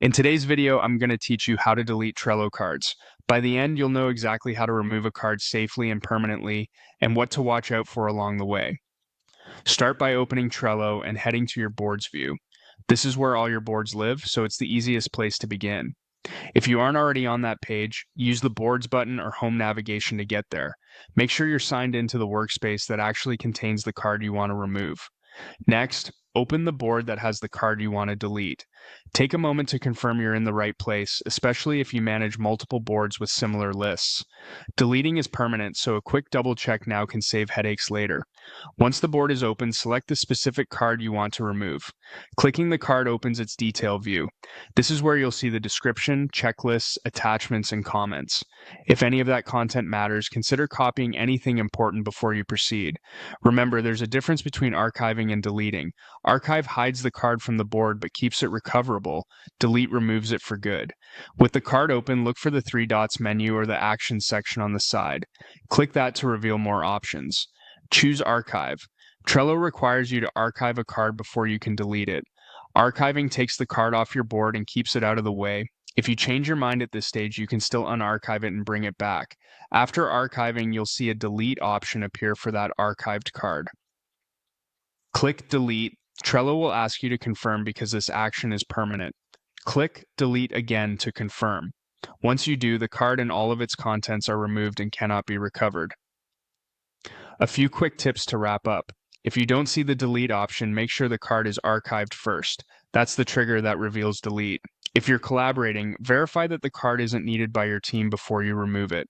In today's video, I'm going to teach you how to delete Trello cards. By the end, you'll know exactly how to remove a card safely and permanently, and what to watch out for along the way. Start by opening Trello and heading to your boards view. This is where all your boards live, so it's the easiest place to begin. If you aren't already on that page, use the Boards button or Home navigation to get there. Make sure you're signed into the workspace that actually contains the card you want to remove. Next, open the board that has the card you want to delete. Take a moment to confirm you're in the right place, especially if you manage multiple boards with similar lists. Deleting is permanent, so a quick double check now can save headaches later. Once the board is open, select the specific card you want to remove. Clicking the card opens its detail view. This is where you'll see the description, checklists, attachments, and comments. If any of that content matters, consider copying anything important before you proceed. Remember, there's a difference between archiving and deleting. Archive hides the card from the board but keeps it recoverable. Delete removes it for good. With the card open, look for the three dots menu or the Actions section on the side. Click that to reveal more options. Choose Archive. Trello requires you to archive a card before you can delete it. Archiving takes the card off your board and keeps it out of the way. If you change your mind at this stage, you can still unarchive it and bring it back. After archiving, you'll see a delete option appear for that archived card. Click Delete. Trello will ask you to confirm because this action is permanent. Click Delete again to confirm. Once you do, the card and all of its contents are removed and cannot be recovered. A few quick tips to wrap up. If you don't see the delete option, make sure the card is archived first. That's the trigger that reveals delete. If you're collaborating, verify that the card isn't needed by your team before you remove it.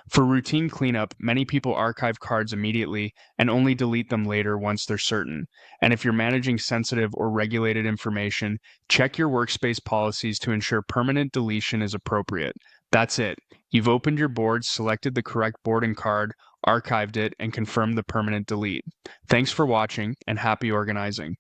For routine cleanup, many people archive cards immediately and only delete them later once they're certain. And if you're managing sensitive or regulated information, check your workspace policies to ensure permanent deletion is appropriate. That's it. You've opened your board, selected the correct board and card, archived it, and confirmed the permanent delete. Thanks for watching, and happy organizing.